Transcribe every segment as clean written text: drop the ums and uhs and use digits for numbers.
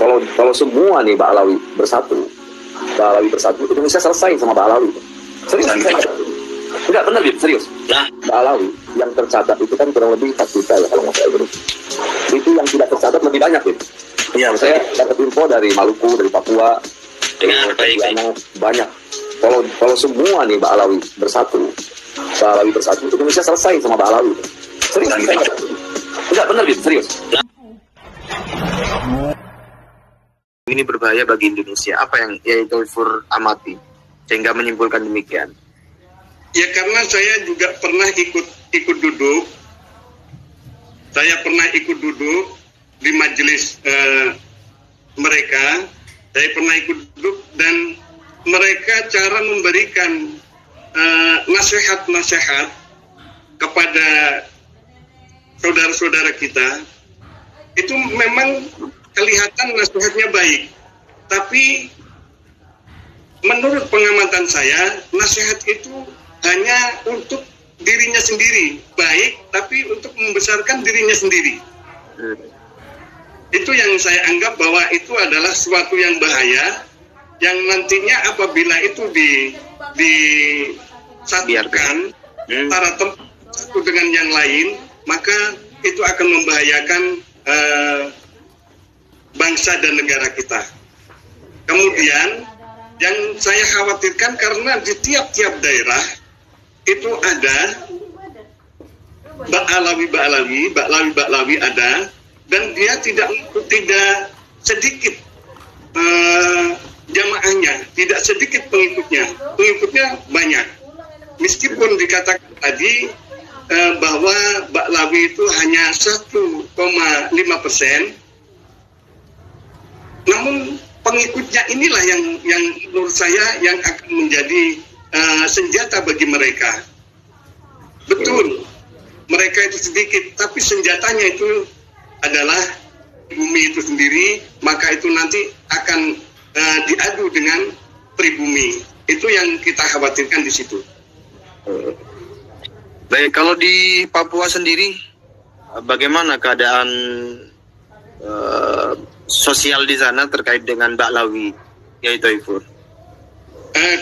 kalau semua nih Ba'alawi bersatu, Indonesia selesai sama Ba'alawi. Serius, enggak benar gitu, serius. Nah, Ba'alawi yang tercatat itu kan kurang lebih 4 juta ya kalau nggak salah. Itu yang tidak tercatat lebih banyak gitu. Iya, saya dapat info dari Maluku, dari Papua, banyak. Kalau semua nih Ba'alawi bersatu, Indonesia selesai sama Ba'alawi. Serius, enggak benar gitu, serius. Ini berbahaya bagi Indonesia. Apa yang Yai Thoifur amati sehingga menyimpulkan demikian? Ya karena saya juga pernah ikut duduk. Saya pernah ikut duduk di majelis mereka. Saya pernah ikut duduk dan mereka cara memberikan nasihat-nasihat kepada saudara-saudara kita itu memang kelihatan nasihatnya baik, tapi menurut pengamatan saya nasihat itu hanya untuk dirinya sendiri baik, tapi untuk membesarkan dirinya sendiri. Itu yang saya anggap bahwa itu adalah suatu yang bahaya, yang nantinya apabila itu disatukan antara tempat satu dengan yang lain, maka itu akan membahayakan bangsa dan negara kita. Kemudian yang saya khawatirkan karena di tiap-tiap daerah itu ada Ba'alawi ada, dan dia tidak sedikit jamaahnya, tidak sedikit pengikutnya banyak. Meskipun dikatakan tadi bahwa Ba'alawi itu hanya 1,5%, namun pengikutnya inilah yang menurut saya yang akan menjadi senjata bagi mereka. Betul, mereka itu sedikit, tapi senjatanya itu adalah bumi itu sendiri, maka itu nanti akan diadu dengan pribumi. Itu yang kita khawatirkan di situ. Baik, kalau di Papua sendiri, bagaimana keadaan sosial di sana terkait dengan Ba'alawi, Yai Thoifur?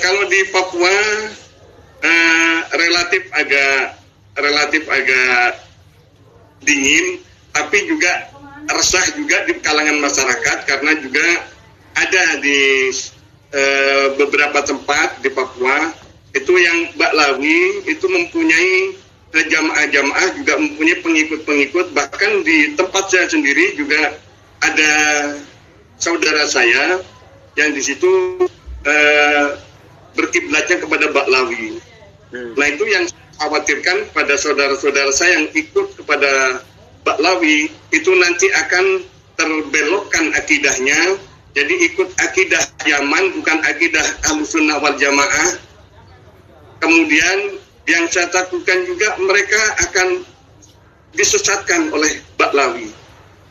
Kalau di Papua relatif agak dingin, tapi juga resah juga di kalangan masyarakat karena juga ada di beberapa tempat di Papua itu yang Ba'alawi itu mempunyai jamaah-jamaah, juga mempunyai pengikut-pengikut. Bahkan di tempat saya sendiri juga ada saudara saya yang di situ berkiblatnya kepada Ba'alawi. Nah itu yang saya khawatirkan pada saudara-saudara saya yang ikut kepada Ba'alawi itu nanti akan terbelokkan akidahnya, jadi ikut akidah Yaman, bukan akidah Ahlussunnah wal Jamaah. Kemudian yang saya takutkan juga mereka akan disesatkan oleh Ba'alawi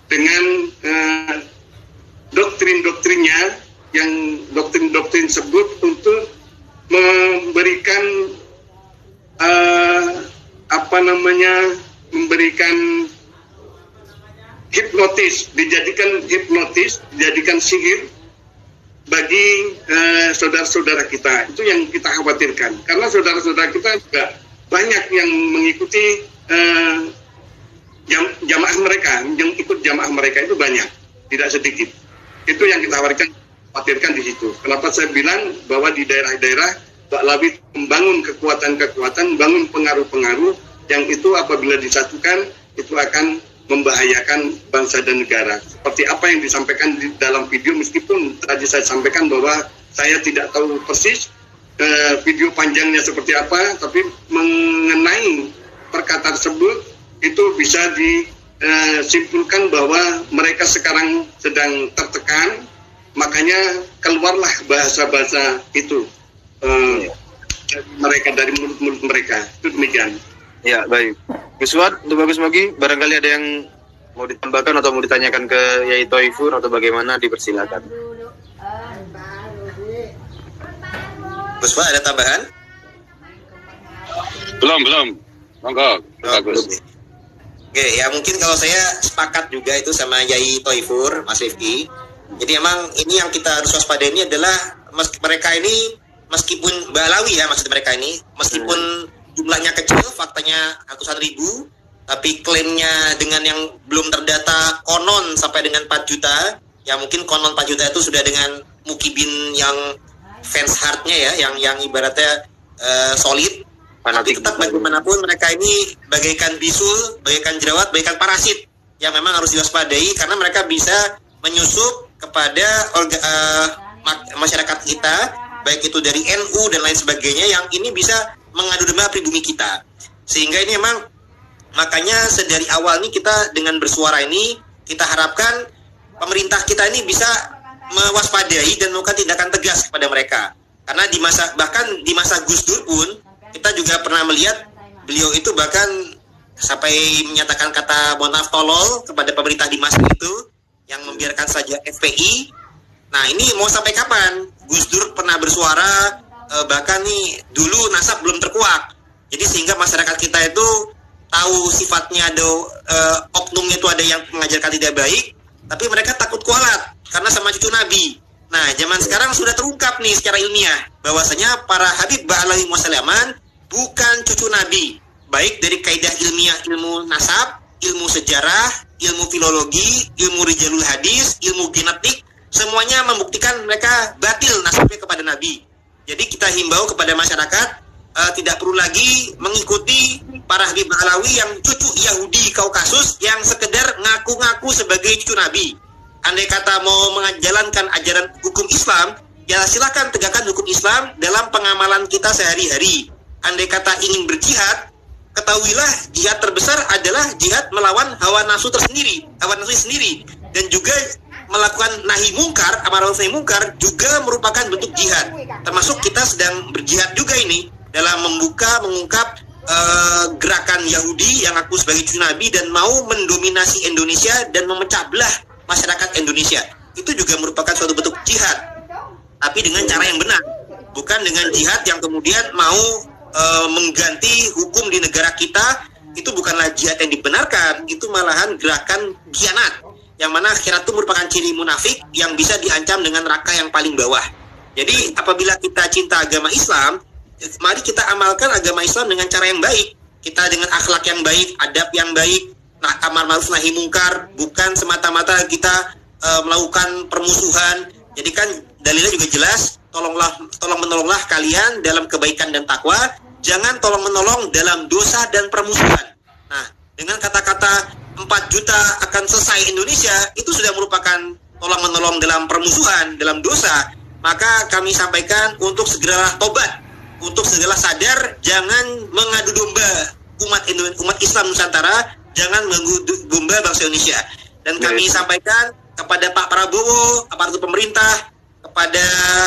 dengan doktrin-doktrinnya, yang doktrin-doktrin sebut untuk memberikan memberikan dijadikan sihir bagi saudara-saudara kita. Itu yang kita khawatirkan, karena saudara-saudara kita juga banyak yang mengikuti jamaah mereka, yang ikut jamaah mereka itu banyak, tidak sedikit. Itu yang kita khawatirkan di situ. Kenapa saya bilang bahwa di daerah-daerah Ba'alawi membangun kekuatan-kekuatan, bangun pengaruh-pengaruh yang itu apabila disatukan itu akan membahayakan bangsa dan negara. Seperti apa yang disampaikan di dalam video, meskipun tadi saya sampaikan bahwa saya tidak tahu persis video panjangnya seperti apa, tapi mengenai perkataan tersebut itu bisa disimpulkan bahwa mereka sekarang sedang tertekan, makanya keluarlah bahasa-bahasa itu dari mulut-mulut mereka. Itu demikian. Ya, baik. Guswat, untuk Bagus Mogi, barangkali ada yang mau ditambahkan atau mau ditanyakan ke Yai Thoifur atau bagaimana, dipersilakan. Guswat, ada tambahan? Belum. Monggo, bagus. Oke, ya mungkin kalau saya sepakat juga itu sama Yai Thoifur, Mas Rifki. Jadi emang ini yang kita harus waspadai ini adalah mereka ini meskipun Ba'alawi ya, maksud mereka ini meskipun jumlahnya kecil, faktanya ratusan ribu, tapi klaimnya dengan yang belum terdata konon sampai dengan 4 juta, ya mungkin konon 4 juta itu sudah dengan mukibin yang fans hardnya ya, yang ibaratnya solid. Tapi tetap bagaimanapun mereka ini bagaikan bisul, bagaikan jerawat, bagaikan parasit yang memang harus diwaspadai karena mereka bisa menyusup kepada masyarakat kita, baik itu dari NU dan lain sebagainya, yang ini bisa mengadu domba pribumi kita. Sehingga ini memang makanya sedari awal nih kita dengan bersuara ini kita harapkan pemerintah kita ini bisa mewaspadai dan melakukan tindakan tegas kepada mereka. Karena bahkan di masa Gus Dur pun kita juga pernah melihat beliau itu bahkan sampai menyatakan kata mohon maaf tolol kepada pemerintah di masa itu yang membiarkan saja FPI. Nah ini mau sampai kapan? Gus Dur pernah bersuara bahkan nih dulu nasab belum terkuak. Jadi sehingga masyarakat kita itu tahu sifatnya ada oknumnya itu ada yang mengajarkan tidak baik, tapi mereka takut kualat karena sama cucu Nabi. Nah, zaman sekarang sudah terungkap nih secara ilmiah bahwasanya para Habib Ba'alawi Musallaman bukan cucu Nabi, baik dari kaidah ilmiah ilmu nasab, ilmu sejarah, ilmu filologi, ilmu rijalul hadis, ilmu genetik, semuanya membuktikan mereka batil nasabnya kepada Nabi. Jadi kita himbau kepada masyarakat tidak perlu lagi mengikuti para Habib Ba'alawi yang cucu Yahudi Kaukasus yang sekedar ngaku-ngaku sebagai cucu Nabi. Andai kata mau menjalankan ajaran hukum Islam, ya silakan tegakkan hukum Islam dalam pengamalan kita sehari-hari. Andai kata ingin berjihad, ketahuilah jihad terbesar adalah jihad melawan hawa nafsu tersendiri, hawa nafsu sendiri, dan juga melakukan nahi mungkar, amar ma'ruf nahi mungkar juga merupakan bentuk jihad. Termasuk kita sedang berjihad juga ini dalam mengungkap gerakan Yahudi yang aku sebagai cucu Nabi dan mau mendominasi Indonesia dan memecah belah masyarakat Indonesia. Itu juga merupakan suatu bentuk jihad, tapi dengan cara yang benar, bukan dengan jihad yang kemudian mau mengganti hukum di negara kita. Itu bukanlah jihad yang dibenarkan, itu malahan gerakan khianat, yang mana khianat itu merupakan ciri munafik yang bisa diancam dengan neraka yang paling bawah. Jadi apabila kita cinta agama Islam, mari kita amalkan agama Islam dengan cara yang baik, kita dengan akhlak yang baik, adab yang baik, amar ma'ruf nahi mungkar, bukan semata-mata kita melakukan permusuhan. Jadi kan dalilnya juga jelas, tolong menolonglah kalian dalam kebaikan dan takwa, jangan tolong menolong dalam dosa dan permusuhan. Nah, dengan kata-kata 4 juta akan selesai Indonesia, itu sudah merupakan tolong menolong dalam permusuhan, dalam dosa. Maka kami sampaikan untuk segera tobat, untuk segera sadar, jangan mengadu domba umat Islam Nusantara, jangan mengadu domba bangsa Indonesia. Dan kami sampaikan kepada Pak Prabowo, aparatur pemerintah, kepada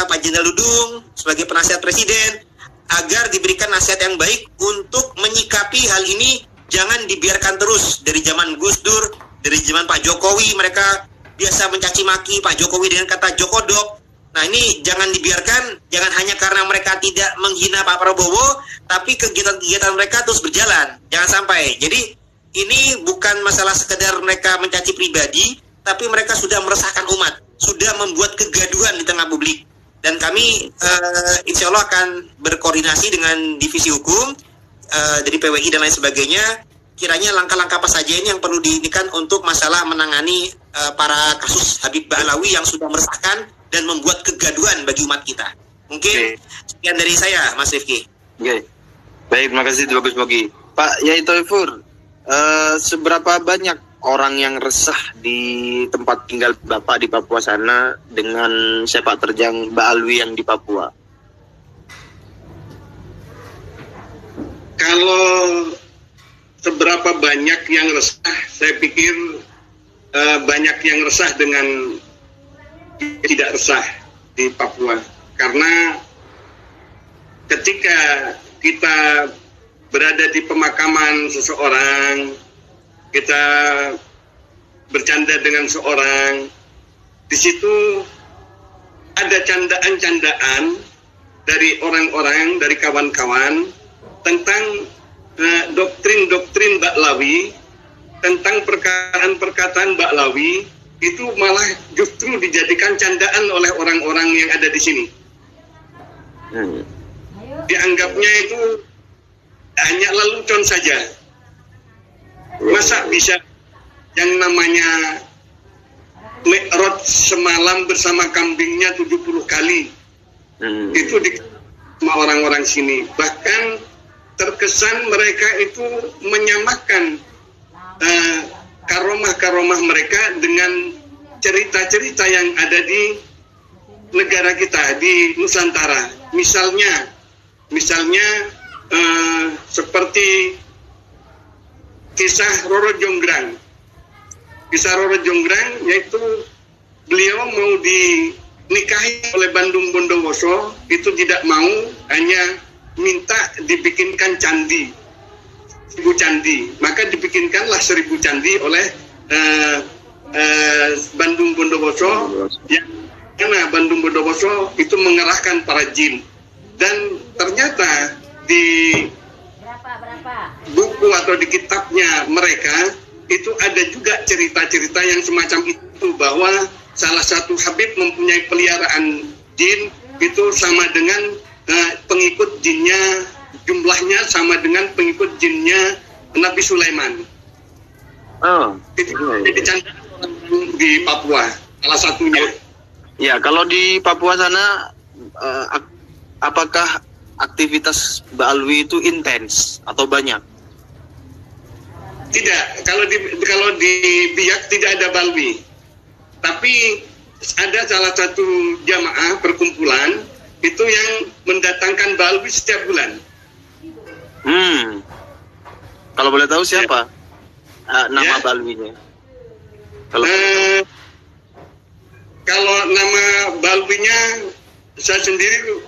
Pak Jenderal Dudung sebagai penasihat presiden, agar diberikan nasihat yang baik untuk menyikapi hal ini. Jangan dibiarkan terus. Dari zaman Gus Dur, dari zaman Pak Jokowi, mereka biasa mencaci maki Pak Jokowi dengan kata Jokodok. Nah ini jangan dibiarkan, jangan hanya karena mereka tidak menghina Pak Prabowo, tapi kegiatan-kegiatan mereka terus berjalan. Jangan sampai. Jadi ini bukan masalah sekedar mereka mencaci pribadi, tapi mereka sudah meresahkan umat, sudah membuat kegaduhan di tengah publik. Dan kami insya Allah akan berkoordinasi dengan divisi hukum dari PWI dan lain sebagainya. Kiranya langkah-langkah apa saja ini yang perlu diindikan untuk masalah menangani para kasus Habib Ba'alawi yang sudah meresahkan dan membuat kegaduhan bagi umat kita. Mungkin sekian dari saya, Mas Rifki. Oke. Baik, terima kasih Bagus Mogi. Pak Yai Toifur, seberapa banyak orang yang resah di tempat tinggal Bapak di Papua sana dengan sepak terjang Ba'alawi yang di Papua? Kalau seberapa banyak yang resah, saya pikir banyak yang resah dengan tidak resah di Papua. Karena ketika kita berada di pemakaman seseorang, kita bercanda dengan seorang, di situ ada candaan-candaan dari orang-orang, dari kawan-kawan tentang doktrin-doktrin Ba'alawi, tentang perkataan-perkataan Ba'alawi itu malah justru dijadikan candaan oleh orang-orang yang ada di sini. Dianggapnya itu hanya lelucon saja. Masa bisa yang namanya Mi'raj semalam bersama kambingnya 70 kali. Itu di sama orang-orang sini. Bahkan terkesan mereka itu menyamakan karomah-karomah mereka dengan cerita-cerita yang ada di negara kita, di Nusantara. Misalnya seperti kisah Roro Jonggrang. Kisah Roro Jonggrang yaitu beliau mau dinikahi oleh Bandung Bondowoso, itu tidak mau, hanya minta dibikinkan candi, 1000 candi. Maka dibikinkanlah 1000 candi oleh Bandung Bondowoso, yang karena Bandung Bondowoso itu mengerahkan para jin. Dan ternyata di buku atau di kitabnya mereka itu ada juga cerita-cerita yang semacam itu, bahwa salah satu Habib mempunyai peliharaan jin itu sama dengan pengikut jinnya, jumlahnya sama dengan pengikut jinnya Nabi Sulaiman. Itu jadi candaan di Papua salah satunya. Ya, kalau di Papua sana apakah aktivitas Baalwi itu intens atau banyak? Tidak, kalau di Biak tidak ada Baalwi. Tapi ada salah satu jamaah perkumpulan itu yang mendatangkan Baalwi setiap bulan. Kalau boleh tahu siapa nama Baalwinya? Kalau nama Baalwinya saya sendiri,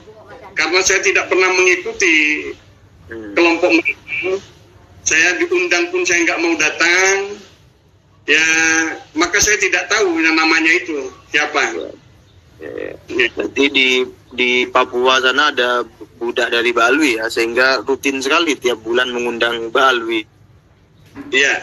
karena saya tidak pernah mengikuti kelompok mereka, saya diundang pun saya nggak mau datang, ya maka saya tidak tahu yang namanya itu siapa. Berarti di Papua sana ada budak dari Baalwi ya, sehingga rutin sekali tiap bulan mengundang Baalwi. Iya.